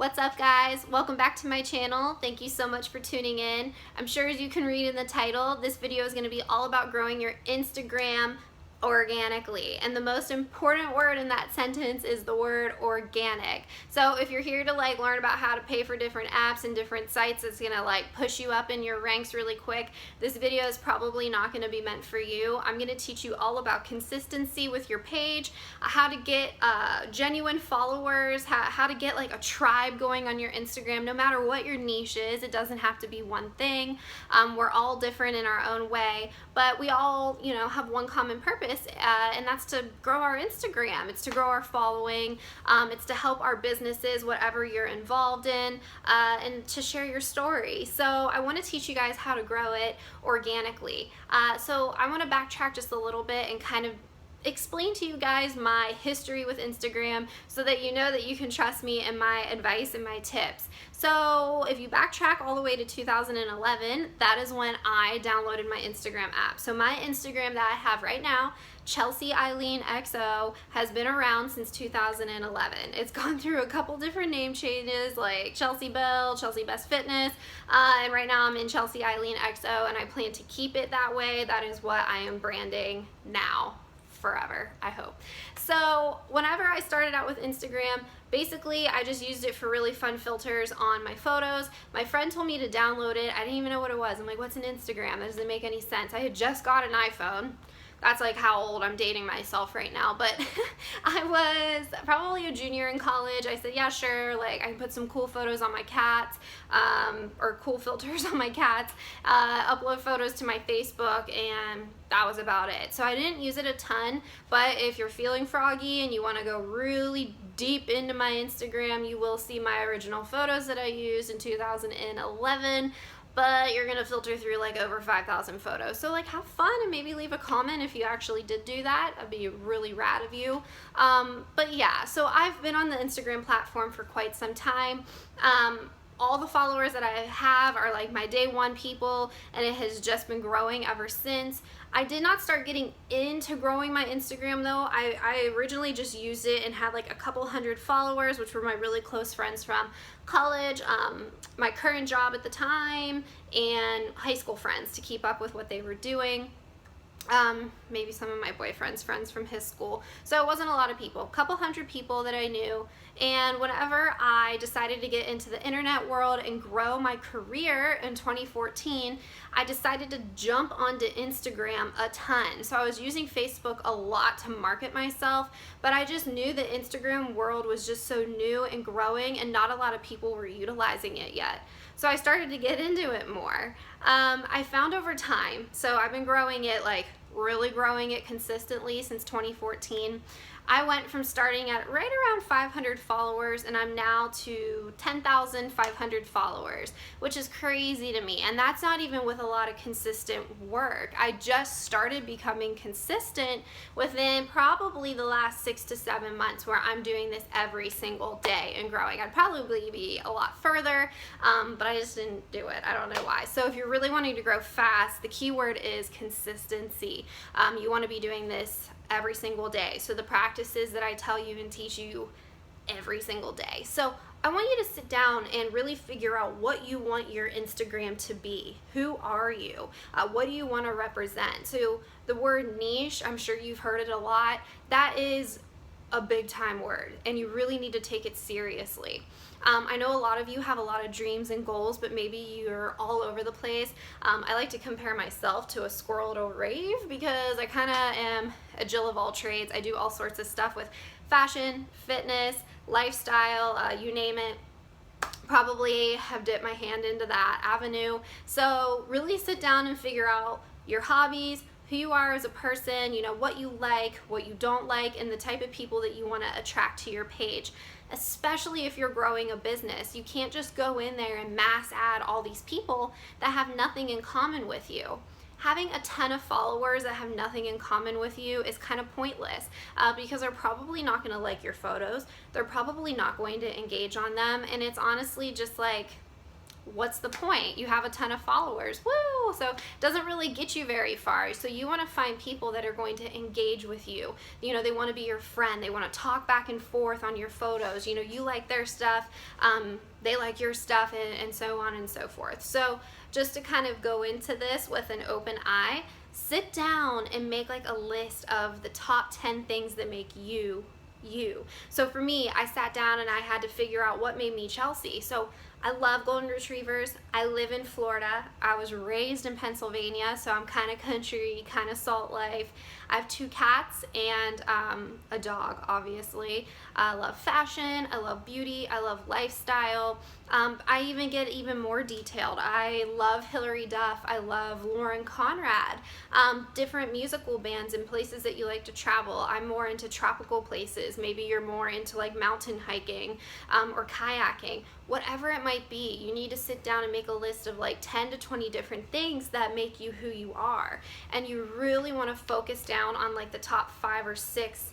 What's up, guys? Welcome back to my channel. Thank you so much for tuning in. I'm sure as you can read in the title, this video is going to be all about growing your Instagram organically, and the most important word in that sentence is the word organic. So if you're here to learn about how to pay for different apps and different sites that's gonna push you up in your ranks really quick, this video is probably not gonna be meant for you. I'm gonna teach you all about consistency with your page, how to get genuine followers, how to get a tribe going on your Instagram. No matter what your niche is, it doesn't have to be one thing. We're all different in our own way, but we all have one common purpose, and that's to grow our Instagram. It's to grow our following. It's to help our businesses, whatever you're involved in, and to share your story. So I want to teach you guys how to grow it organically. So I want to backtrack just a little bit and kind of explain to you guys my history with Instagram so that you know that you can trust me and my advice and my tips. So if you backtrack all the way to 2011, that is when I downloaded my Instagram app. So my Instagram that I have right now, Chelsea Eileen XO, has been around since 2011. It's gone through a couple different name changes like Chelsea Bell, Chelsea Best Fitness, and right now I'm in Chelsea Eileen XO, and I plan to keep it that way. That is what I am branding now. Forever, I hope. So whenever I started out with Instagram, basically I just used it for really fun filters on my photos. My friend told me to download it. I didn't even know what it was. I'm like, what's an Instagram? That doesn't make any sense. I had just got an iPhone. That's how old I'm dating myself right now, but I was probably a junior in college. I said, yeah, sure, I can put some cool photos on my cats, or cool filters on my cats, upload photos to my Facebook, and that was about it. So I didn't use it a ton, but if you're feeling froggy and you want to go really deep into my Instagram, you will see my original photos that I used in 2011. But you're gonna filter through over 5,000 photos. So have fun and maybe leave a comment if you actually did do that. That'd be really rad of you. But yeah, so I've been on the Instagram platform for quite some time. All the followers that I have are my day one people, and it has just been growing ever since. I did not start getting into growing my Instagram though. I originally just used it and had a couple hundred followers, which were my really close friends from college, my current job at the time, and high school friends to keep up with what they were doing. Maybe some of my boyfriend's friends from his school. So it wasn't a lot of people, a couple hundred people that I knew. And whenever I decided to get into the internet world and grow my career in 2014, I decided to jump onto Instagram a ton. So I was using Facebook a lot to market myself, but I just knew the Instagram world was just so new and growing, and not a lot of people were utilizing it yet. So I started to get into it more. I found over time, so I've been growing it, really growing it consistently since 2014. I went from starting at right around 500 followers, and I'm now to 10,500 followers, which is crazy to me. And that's not even with a lot of consistent work. I just started becoming consistent within probably the last 6 to 7 months, where I'm doing this every single day and growing. I'd probably be a lot further, but I just didn't do it. I don't know why. So if you're really wanting to grow fast, the key word is consistency. You want to be doing this every single day. So the practices that I tell you and teach you every single day. So I want you to sit down and really figure out what you want your Instagram to be. Who are you? What do you want to represent? So the word niche, I'm sure you've heard it a lot. That is a big time word, and you really need to take it seriously. I know a lot of you have a lot of dreams and goals, but maybe you're all over the place. I like to compare myself to a squirrel at a rave, because I kind of am a Jill of all trades. I do all sorts of stuff with fashion, fitness, lifestyle, you name it. Probably have dipped my hand into that avenue. So really sit down and figure out your hobbies, who you are as a person, what you like, what you don't like, and the type of people that you want to attract to your page. Especially if you're growing a business, you can't just go in there and mass add all these people that have nothing in common with you. Having a ton of followers that have nothing in common with you is kind of pointless, because they're probably not going to like your photos, they're probably not going to engage on them, and it's honestly just what's the point? You have a ton of followers, woo! So it doesn't really get you very far. So you want to find people that are going to engage with you. You know, they want to be your friend. They want to talk back and forth on your photos. You know, you like their stuff, they like your stuff, and so on and so forth. So just to kind of go into this with an open eye, sit down and make like a list of the top 10 things that make you you. So for me, I sat down and I had to figure out what made me Chelsea. So I love golden retrievers. I live in Florida. I was raised in Pennsylvania, so I'm kind of country, kind of salt life. I have 2 cats and a dog, obviously. I love fashion, I love beauty, I love lifestyle. I even get even more detailed. I love Hilary Duff, I love Lauren Conrad, different musical bands and places that you like to travel. I'm more into tropical places. Maybe you're more into like mountain hiking or kayaking. Whatever it might be, you need to sit down and make a list of like 10 to 20 different things that make you who you are. And you really want to focus down on like the top 5 or 6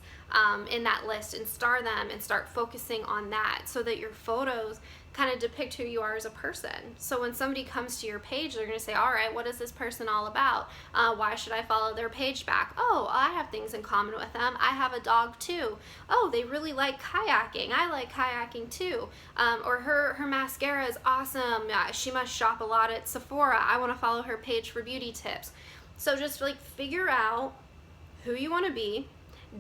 in that list and star them and start focusing on that, so that your photos kind of depict who you are as a person. So when somebody comes to your page, they're going to say, all right, what is this person all about? Why should I follow their page back? Oh, I have things in common with them. I have a dog too. Oh, they really like kayaking. I like kayaking too. Or her mascara is awesome. She must shop a lot at Sephora. I want to follow her page for beauty tips. So just like figure out who you want to be,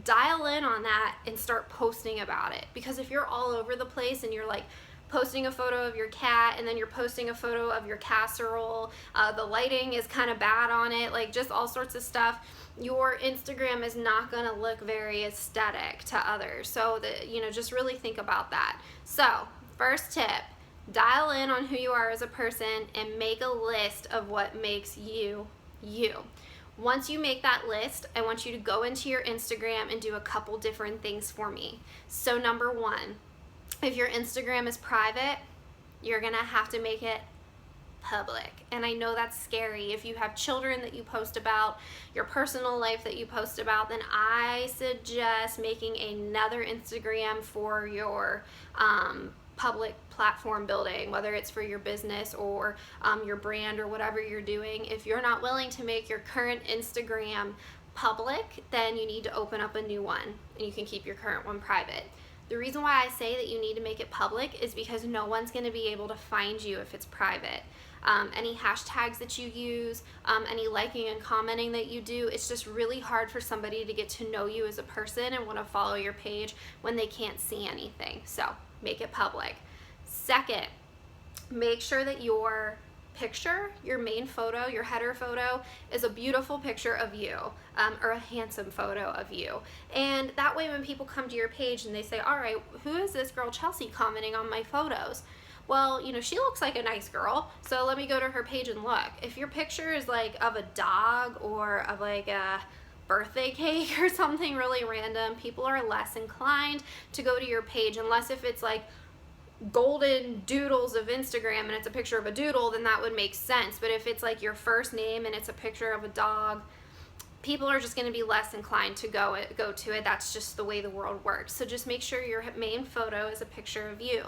dial in on that, and start posting about it. Because if you're all over the place and you're like posting a photo of your cat and then you're posting a photo of your casserole, the lighting is kind of bad on it, like just all sorts of stuff, your Instagram is not going to look very aesthetic to others. So that, you know, just really think about that. So first tip, dial in on who you are as a person and make a list of what makes you you. Once you make that list, I want you to go into your Instagram and do a couple different things for me. So number 1, if your Instagram is private, you're gonna have to make it public. And I know that's scary. If you have children that you post about, your personal life that you post about, then I suggest making another Instagram for your public platform building, whether it's for your business or your brand or whatever you're doing. If you're not willing to make your current Instagram public, then you need to open up a new one and you can keep your current one private. The reason why I say that you need to make it public is because no one's going to be able to find you if it's private. Any hashtags that you use, any liking and commenting that you do, it's just really hard for somebody to get to know you as a person and want to follow your page when they can't see anything. So make it public. Second, make sure that your picture, your main photo, your header photo is a beautiful picture of you, or a handsome photo of you. And that way when people come to your page and they say, all right, who is this girl Chelsea commenting on my photos? Well, you know, she looks like a nice girl, so let me go to her page and look. If your picture is like of a dog or of like a birthday cake or something really random, people are less inclined to go to your page, unless if it's like golden doodles of Instagram and it's a picture of a doodle, then that would make sense. But if it's like your first name and it's a picture of a dog, people are just going to be less inclined to go to it. That's just the way the world works. So just make sure your main photo is a picture of you.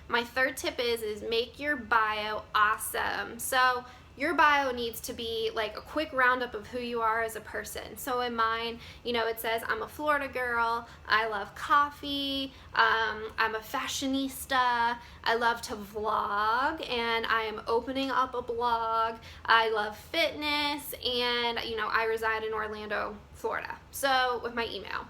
My third tip is make your bio awesome. So your bio needs to be like a quick roundup of who you are as a person. So in mine, you know, it says I'm a Florida girl, I love coffee, I'm a fashionista, I love to vlog, and I am opening up a blog, I love fitness, and you know, I reside in Orlando, Florida. So with my email.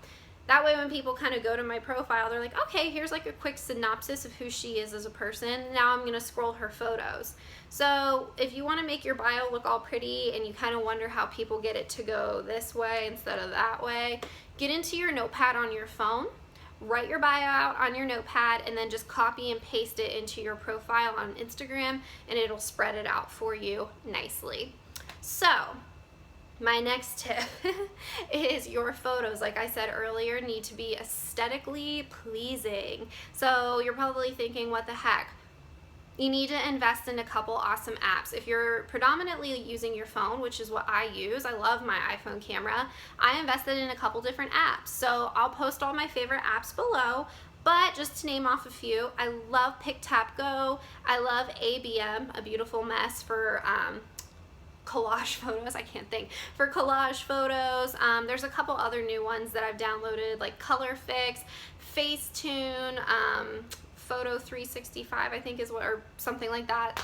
That way when people kind of go to my profile, they're like, okay, here's like a quick synopsis of who she is as a person. Now I'm going to scroll her photos. So if you want to make your bio look all pretty and you kind of wonder how people get it to go this way instead of that way, get into your notepad on your phone, write your bio out on your notepad, and then just copy and paste it into your profile on Instagram, and it'll spread it out for you nicely. So my next tip is your photos, like I said earlier, need to be aesthetically pleasing. So you're probably thinking, what the heck? You need to invest in a couple awesome apps. If you're predominantly using your phone, which is what I use, I love my iPhone camera, I invested in a couple different apps. So I'll post all my favorite apps below, But just to name off a few, I love Pic Tap Go. I love ABM, A Beautiful Mess, for collage photos. I can't think. For collage photos, there's a couple other new ones that I've downloaded, like Color Fix, Facetune, Photo 365, I think is what, or something like that,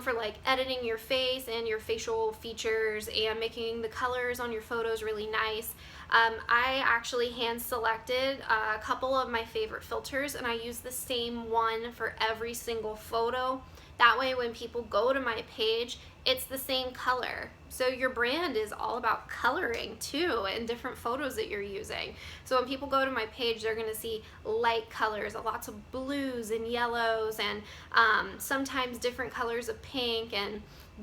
for like editing your face and your facial features and making the colors on your photos really nice. I actually hand selected a couple of my favorite filters, and I use the same one for every single photo. That way when people go to my page, it's the same color. So your brand is all about coloring too, and different photos that you're using. So when people go to my page, they're gonna see light colors, lots of blues and yellows, and sometimes different colors of pink and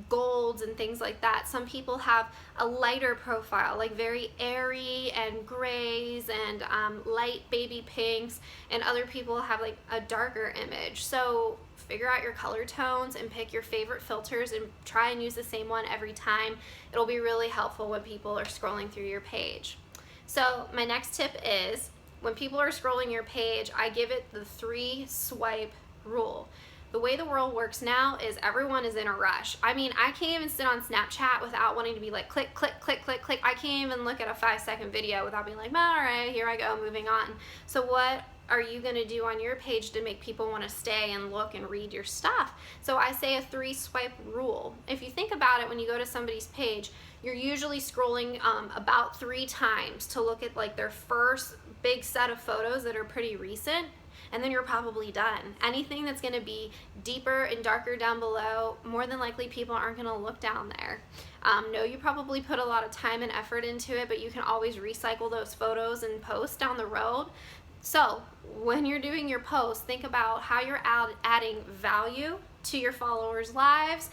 golds and things like that. Some people have a lighter profile, like very airy and grays and light baby pinks, and other people have like a darker image. So figure out your color tones and pick your favorite filters and try and use the same one every time. It'll be really helpful when people are scrolling through your page. So my next tip is, when people are scrolling your page, I give it the 3-swipe rule. The way the world works now is everyone is in a rush. I mean, I can't even sit on Snapchat without wanting to be like click, click, click, click, click. I can't even look at a 5-second video without being like, all right, here I go, moving on. So what are you gonna do on your page to make people wanna stay and look and read your stuff? So I say a 3-swipe rule. If you think about it, when you go to somebody's page, you're usually scrolling about 3 times to look at like their first big set of photos that are pretty recent, and then you're probably done. Anything that's gonna be deeper and darker down below, more than likely people aren't gonna look down there. No, you probably put a lot of time and effort into it, but you can always recycle those photos and post down the road. So when you're doing your posts, think about how you're adding value to your followers' lives.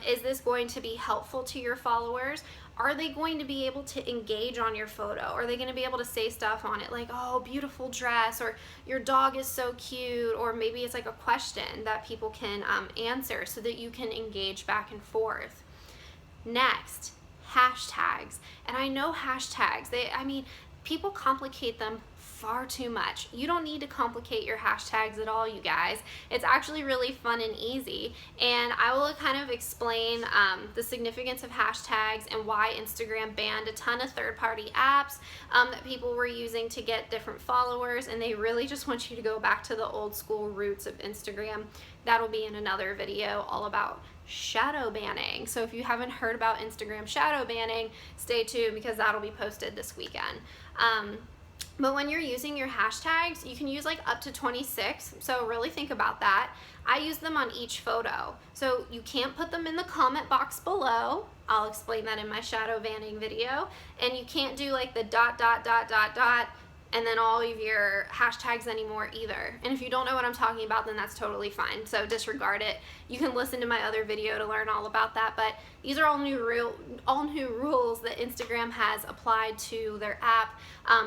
Is this going to be helpful to your followers? Are they going to be able to engage on your photo? Are they going to be able to say stuff on it like, oh, beautiful dress, or your dog is so cute, or maybe it's like a question that people can answer so that you can engage back and forth. Next, hashtags. And I know hashtags, people complicate them far too much. You don't need to complicate your hashtags at all, you guys. It's actually really fun and easy, and I will kind of explain the significance of hashtags and why Instagram banned a ton of third-party apps that people were using to get different followers, and they really just want you to go back to the old school roots of Instagram. That'll be in another video all about shadow banning. So if you haven't heard about Instagram shadow banning, stay tuned because that'll be posted this weekend. But when you're using your hashtags, you can use like up to 26, so really think about that. I use them on each photo. So you can't put them in the comment box below. I'll explain that in my shadow banning video. And you can't do like the ... and then all of your hashtags anymore either. And if you don't know what I'm talking about, then that's totally fine. So disregard it. You can listen to my other video to learn all about that. But these are all new rules that Instagram has applied to their app.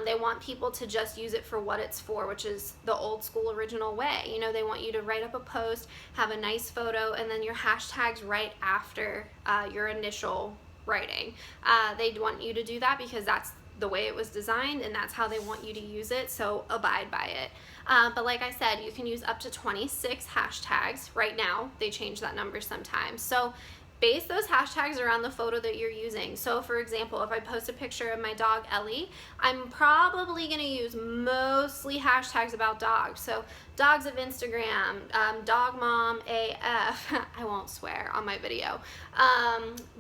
They want people to just use it for what it's for, which is the old school original way. You know, they want you to write up a post, have a nice photo, and then your hashtags right after your initial writing. They want you to do that because that's the way it was designed, and that's how they want you to use it, so abide by it. But like I said, you can use up to 26 hashtags. Right now, they change that number sometimes. So base those hashtags around the photo that you're using. So for example, if I post a picture of my dog Ellie, I'm probably gonna use mostly hashtags about dogs. So dogs of Instagram, dog mom AF, I won't swear on my video,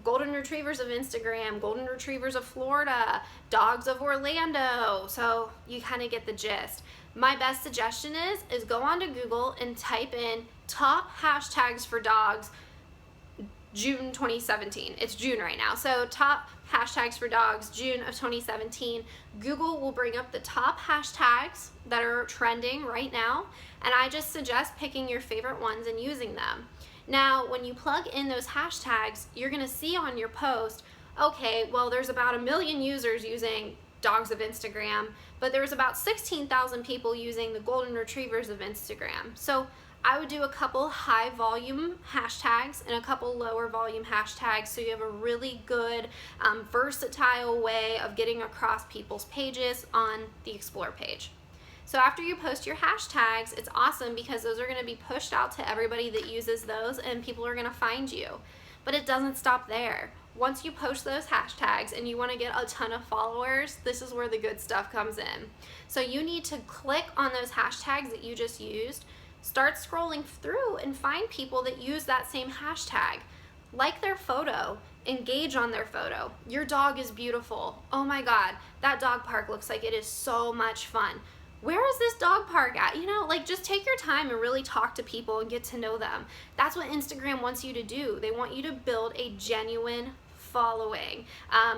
golden retrievers of Instagram, golden retrievers of Florida, dogs of Orlando. So you kind of get the gist. My best suggestion is go onto Google and type in top hashtags for dogs June 2017. It's June right now. So top hashtags for dogs, June of 2017. Google will bring up the top hashtags that are trending right now, and I just suggest picking your favorite ones and using them. Now, when you plug in those hashtags, you're gonna see on your post, okay, well, there's about 1 million users using dogs of Instagram, but there's about 16,000 people using the golden retrievers of Instagram. So I would do a couple high volume hashtags and a couple lower volume hashtags, so you have a really good versatile way of getting across people's pages on the Explore page. So after you post your hashtags, it's awesome because those are going to be pushed out to everybody that uses those, and people are going to find you. But it doesn't stop there. Once you post those hashtags and you want to get a ton of followers, this is where the good stuff comes in. So you need to click on those hashtags that you just used, start scrolling through and find people that use that same hashtag. Like their photo, engage on their photo. Your dog is beautiful. Oh my God, that dog park looks like it is so much fun. Where is this dog park at? You know, like, just take your time and really talk to people and get to know them. That's what Instagram wants you to do. They want you to build a genuine following.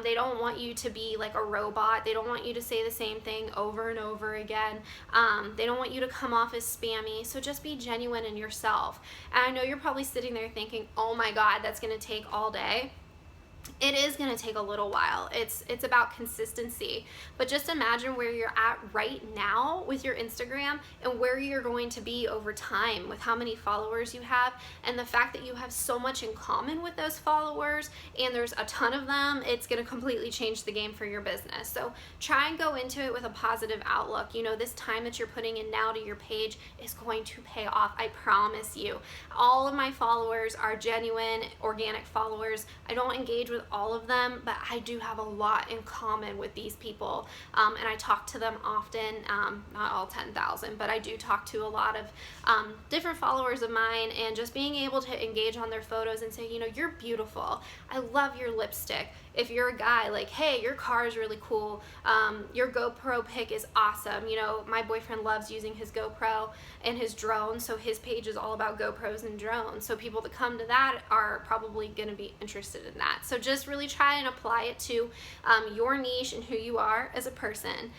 They don't want you to be like a robot. They don't want you to say the same thing over and over again. They don't want you to come off as spammy. So just be genuine in yourself. And I know you're probably sitting there thinking, oh my God, that's going to take all day. It is going to take a little while. It's about consistency. But just imagine where you're at right now with your Instagram and where you're going to be over time with how many followers you have, and the fact that you have so much in common with those followers and there's a ton of them. It's going to completely change the game for your business. So try and go into it with a positive outlook. You know, this time that you're putting in now to your page is going to pay off. I promise you. All of my followers are genuine, organic followers. I don't engage with all of them, but I do have a lot in common with these people, and I talk to them often. Not all 10,000, but I do talk to a lot of different followers of mine, and just being able to engage on their photos and say, you know, you're beautiful. I love your lipstick. If you're a guy, like, hey, your car is really cool. Your GoPro pic is awesome. You know, my boyfriend loves using his GoPro and his drone, so his page is all about GoPros and drones. So people that come to that are probably going to be interested in that. So just really try and apply it to your niche and who you are as a person.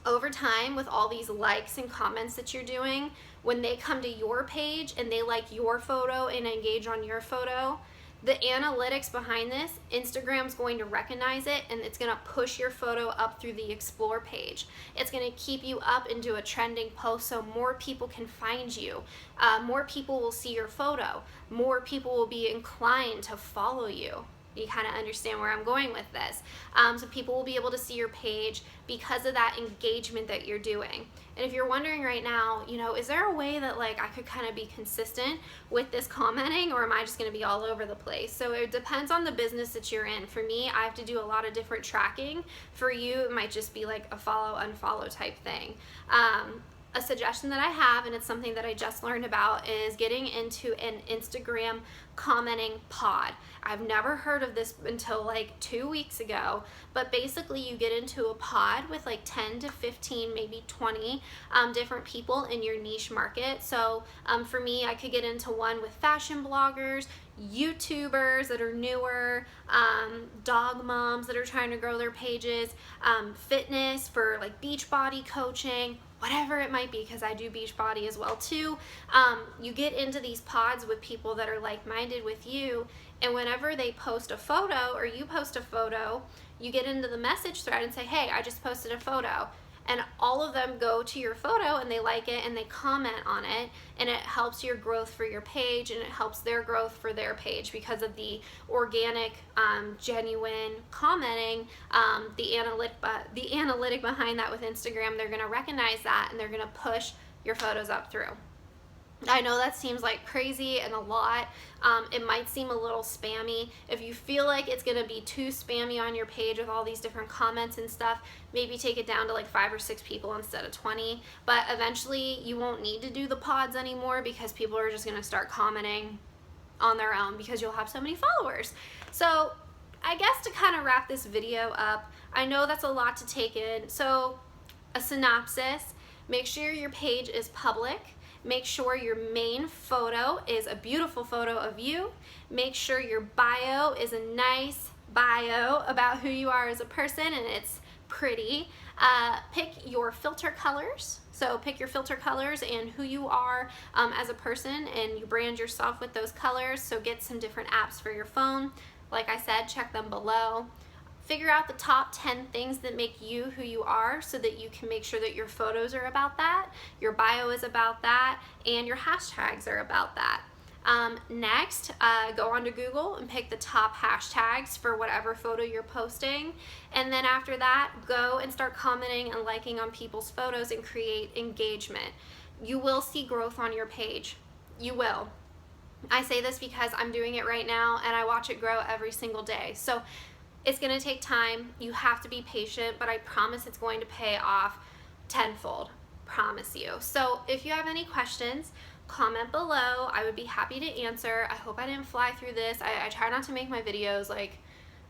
Over time, with all these likes and comments that you're doing, when they come to your page and they like your photo and engage on your photo, the analytics behind this, Instagram's going to recognize it, and it's going to push your photo up through the explore page. It's going to keep you up into a trending post so more people can find you. More people will see your photo. More people will be inclined to follow you. You kind of understand where I'm going with this. So people will be able to see your page because of that engagement that you're doing. And if you're wondering right now, you know, is there a way that like I could kind of be consistent with this commenting, or am I just going to be all over the place? So it depends on the business that you're in. For me, I have to do a lot of different tracking. For you, it might just be like a follow, unfollow type thing. A suggestion that I have, and it's something that I just learned about, is getting into an Instagram commenting pod. I've never heard of this until like 2 weeks ago, but basically you get into a pod with like 10 to 15, maybe 20 different people in your niche market. So for me, I could get into one with fashion bloggers, YouTubers that are newer, dog moms that are trying to grow their pages, fitness for like beach body coaching, whatever it might be, because I do beach body as well too. You get into these pods with people that are like-minded with you, and whenever they post a photo or you post a photo, you get into the message thread and say, hey, I just posted a photo. And all of them go to your photo and they like it and they comment on it, and it helps your growth for your page, and it helps their growth for their page because of the organic, genuine commenting. The analytic behind that with Instagram, they're going to recognize that and they're going to push your photos up through. I know that seems like crazy and a lot. It might seem a little spammy. If you feel like it's going to be too spammy on your page with all these different comments and stuff, maybe take it down to like 5 or 6 people instead of 20. But eventually you won't need to do the pods anymore because people are just going to start commenting on their own because you'll have so many followers. So I guess to kind of wrap this video up, I know that's a lot to take in. So a synopsis: make sure your page is public. Make sure your main photo is a beautiful photo of you. Make sure your bio is a nice bio about who you are as a person and it's pretty. Pick your filter colors. So pick your filter colors and who you are as a person, and you brand yourself with those colors. So get some different apps for your phone. Like I said, check them below. Figure out the top 10 things that make you who you are so that you can make sure that your photos are about that, your bio is about that, and your hashtags are about that. Next, go onto Google and pick the top hashtags for whatever photo you're posting. And then after that, go and start commenting and liking on people's photos and create engagement. You will see growth on your page. You will. I say this because I'm doing it right now and I watch it grow every single day. So it's going to take time. You have to be patient, but I promise it's going to pay off tenfold. Promise you. So if you have any questions, comment below. I would be happy to answer. I hope I didn't fly through this. I try not to make my videos like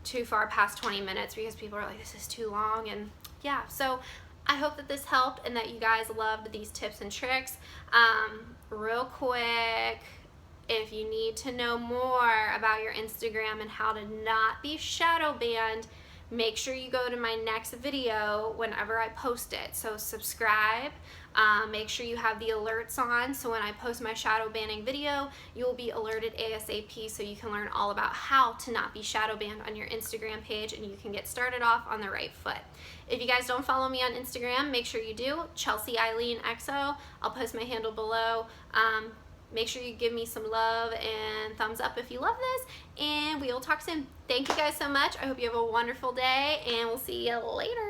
too far past 20 minutes because people are like, this is too long. And yeah, so I hope that this helped and that you guys loved these tips and tricks. Real quick, if you need to know more about your Instagram and how to not be shadow banned, make sure you go to my next video whenever I post it. So subscribe, make sure you have the alerts on, so when I post my shadow banning video, you will be alerted ASAP so you can learn all about how to not be shadow banned on your Instagram page and you can get started off on the right foot. If you guys don't follow me on Instagram, make sure you do, Chelsea Eileen XO. I'll post my handle below. Make sure you give me some love and thumbs up if you love this, and we will talk soon. Thank you guys so much. I hope you have a wonderful day, and we'll see you later.